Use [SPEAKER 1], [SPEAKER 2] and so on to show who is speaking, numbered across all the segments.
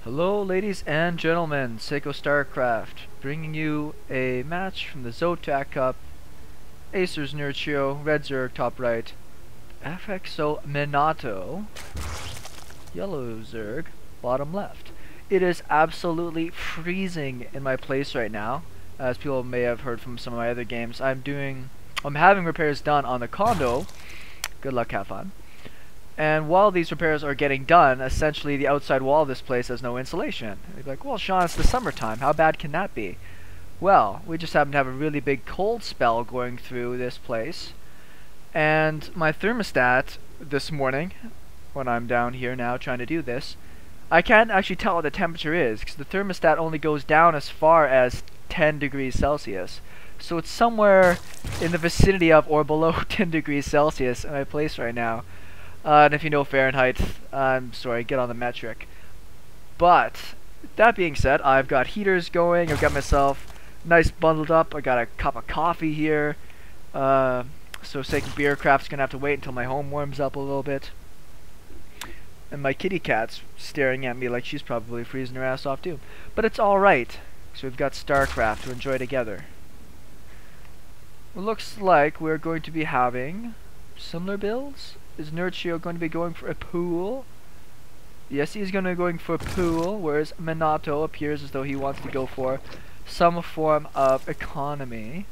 [SPEAKER 1] Hello ladies and gentlemen, SeKo Starcraft, bringing you a match from the Zotac Cup, Acer's Nerchio, Red Zerg top right, FXO Minato, Yellow Zerg, bottom left. It is absolutely freezing in my place right now, as people may have heard from some of my other games. I'm having repairs done on the condo. Good luck, have fun. And while these repairs are getting done, essentially the outside wall of this place has no insulation. You'd be like, well, Sean, it's the summertime. How bad can that be? Well, we just happen to have a really big cold spell going through this place. And my thermostat this morning, when I'm down here now trying to do this, I can't actually tell what the temperature is, because the thermostat only goes down as far as 10 degrees Celsius. So it's somewhere in the vicinity of or below 10 degrees Celsius in my place right now. And if you know Fahrenheit, I'm sorry, get on the metric. But, that being said, I've got heaters going, I've got myself nice bundled up, I got a cup of coffee here. So SeKo Beer Craft's gonna have to wait until my home warms up a little bit. And my kitty cat's staring at me like she's probably freezing her ass off too. But it's alright, so we've got StarCraft to enjoy together. It looks like we're going to be having similar builds. Is Nerchio going to be going for a pool? Yes, he's going to be going for a pool, whereas Minato appears as though he wants to go for some form of economy.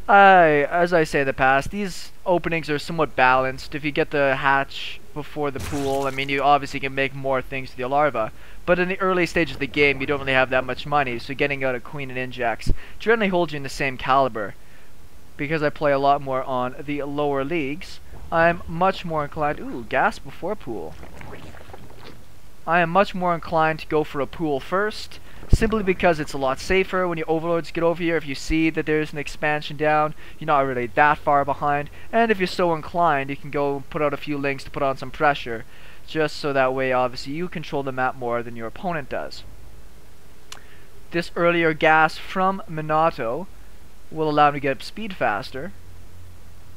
[SPEAKER 1] As I say in the past, these openings are somewhat balanced. If you get the hatch before the pool, I mean, you obviously can make more things to the larva. But in the early stages of the game, you don't really have that much money, so getting out a queen and injects generally holds you in the same caliber. Because I play a lot more on the lower leagues, I'm much more inclined... Ooh, gas before pool. I am much more inclined to go for a pool first, simply because it's a lot safer when your overlords get over here. If you see that there's an expansion down, you're not really that far behind. And if you're so inclined, you can go put out a few links to put on some pressure, just so that way, obviously, you control the map more than your opponent does. This earlier gas from Minato will allow him to get up speed faster,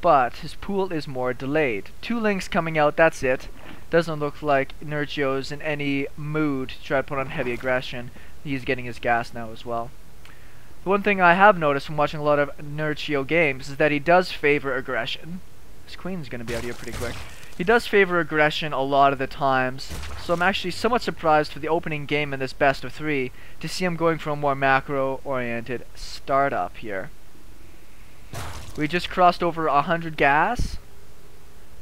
[SPEAKER 1] but his pool is more delayed. 2 links coming out, that's it. Doesn't look like Nerchio's in any mood to try to put on heavy aggression. He's getting his gas now as well. The one thing I have noticed from watching a lot of Nerchio games is that he does favor aggression. His queen's going to be out here pretty quick. He does favor aggression a lot of the times, so I'm actually somewhat surprised for the opening game in this best of 3 to see him going for a more macro-oriented startup here. We just crossed over 100 gas.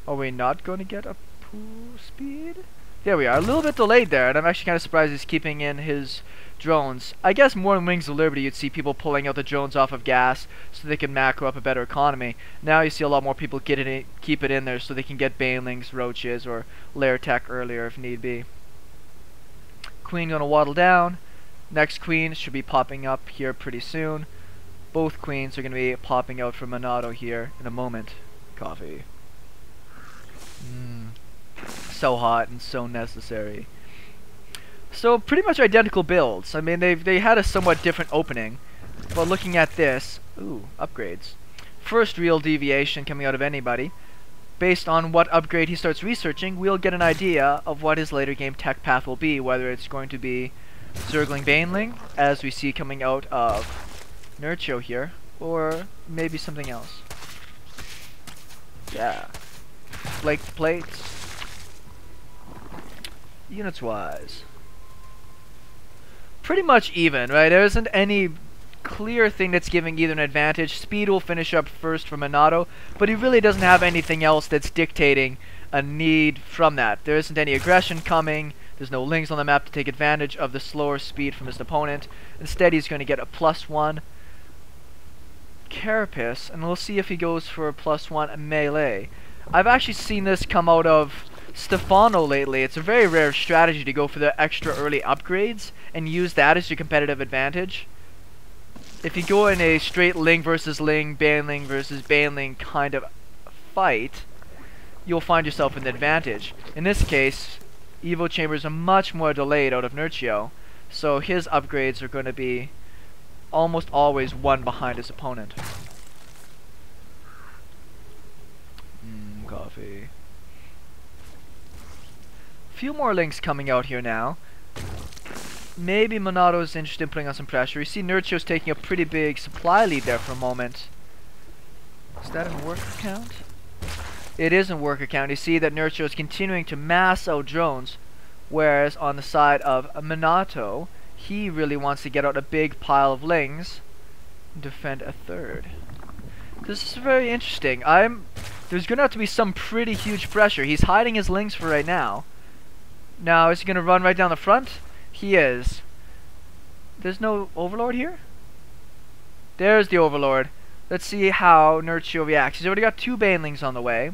[SPEAKER 1] Are we not going to get a pool speed? There we are. A little bit delayed there, and I'm actually kind of surprised he's keeping in his drones. I guess more in Wings of Liberty you'd see people pulling out the drones off of gas so they can macro up a better economy. Now you see a lot more people keep it in there so they can get banelings, roaches, or lair tech earlier if need be. Queen going to waddle down. Next queen should be popping up here pretty soon. Both queens are going to be popping out from Minato here in a moment. Coffee. So hot and so necessary. So pretty much identical builds. I mean, they had a somewhat different opening. But looking at this, ooh, upgrades. First real deviation coming out of anybody. Based on what upgrade he starts researching, we'll get an idea of what his later game tech path will be. Whether it's going to be Zergling Baneling, as we see coming out of Nerchio here, or maybe something else. Yeah. Flaked plates. Units wise. Pretty much even, right? There isn't any clear thing that's giving either an advantage. Speed will finish up first for Minato, but he really doesn't have anything else that's dictating a need from that. There isn't any aggression coming. There's no lings on the map to take advantage of the slower speed from his opponent. Instead, he's going to get a +1 carapace, and we'll see if he goes for a +1 melee. I've actually seen this come out of Stefano lately. It's a very rare strategy to go for the extra early upgrades and use that as your competitive advantage. If you go in a straight ling versus ling, baneling versus baneling kind of fight, you'll find yourself in the advantage. In this case, Evo Chambers are much more delayed out of Nerchio, so his upgrades are going to be almost always one behind his opponent. Coffee. Few more links coming out here now. maybe Minato is interested in putting on some pressure. You see Nerchio's taking a pretty big supply lead there for a moment. Is that in work account? It is in work account. You see that Nerchio is continuing to mass out drones, whereas on the side of Minato, he really wants to get out a big pile of lings and defend a third. This is very interesting. There's gonna have to be some pretty huge pressure. He's hiding his lings for right now. Now, is he gonna run right down the front? He is. There's no overlord here? There's the overlord. Let's see how Nerchio reacts. He's already got 2 banelings on the way.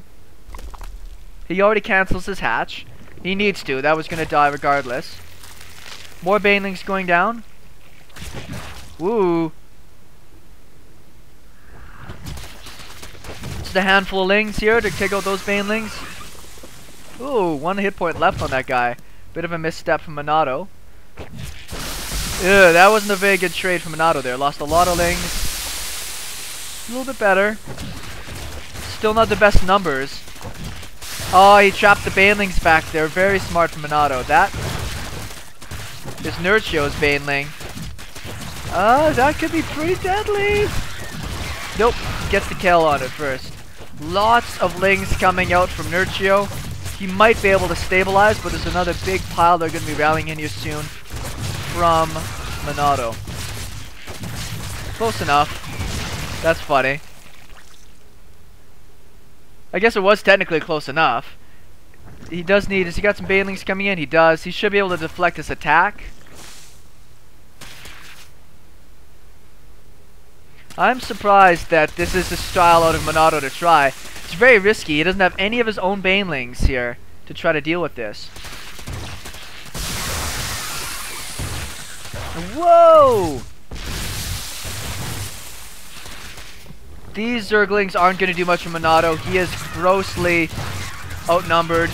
[SPEAKER 1] He already cancels his hatch. He needs to. That was going to die regardless. More banelings going down. Woo. Just a handful of lings here to take out those banelings. Ooh, 1 hit point left on that guy. Bit of a misstep from Minato. That wasn't a very good trade from Minato there. Lost a lot of lings. A little bit better. Still not the best numbers. Oh, he trapped the banelings back there. Very smart from Minato. That is Nerchio's baneling. That could be pretty deadly. Nope. Gets the kill on it first. Lots of lings coming out from Nerchio. He might be able to stabilize, but there's another big pile they're going to be rallying in here soon from Minato. Close enough. That's funny. I guess it was technically close enough. He does need... Has he got some banelings coming in? He does. He should be able to deflect this attack. I'm surprised that this is the style out of Minato to try. It's very risky. He doesn't have any of his own banelings here to try to deal with this. Whoa! These Zerglings aren't going to do much for Minato. He is grossly outnumbered.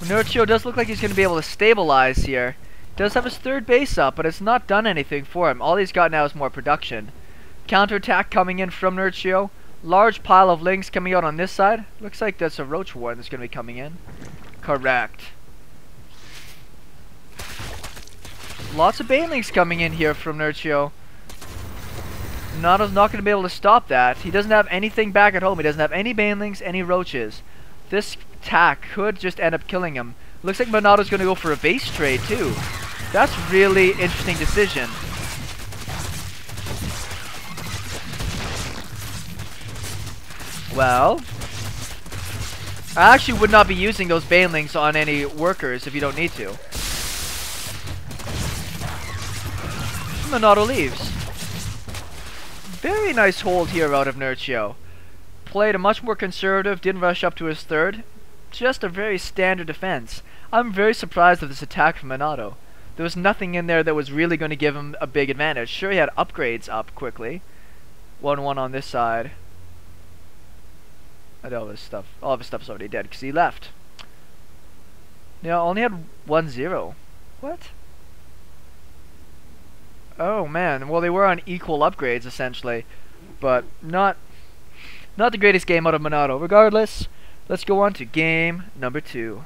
[SPEAKER 1] Nerchio does look like he's going to be able to stabilize here. Does have his 3rd base up, but it's not done anything for him. All he's got now is more production. Counterattack coming in from Nerchio. Large pile of lings coming out on this side. Looks like that's a roach war that's going to be coming in. Correct. Lots of banelings coming in here from Nerchio. Minato's not going to be able to stop that. He doesn't have anything back at home. He doesn't have any banelings, any roaches. This attack could just end up killing him. Looks like Minato's going to go for a base trade too. That's really interesting decision. Well, I actually would not be using those banelings on any workers if you don't need to. Minato leaves. Very nice hold here out of Nerchio. Played a much more conservative, didn't rush up to his 3rd. Just a very standard defense. I'm very surprised at this attack from Minato. There was nothing in there that was really going to give him a big advantage. Sure, he had upgrades up quickly. 1-1 on this side. And all of his stuff's already dead because he left. Yeah, only had 1-0. What? Oh man, well they were on equal upgrades essentially, but not the greatest game out of Minato. Regardless, let's go on to game number 2.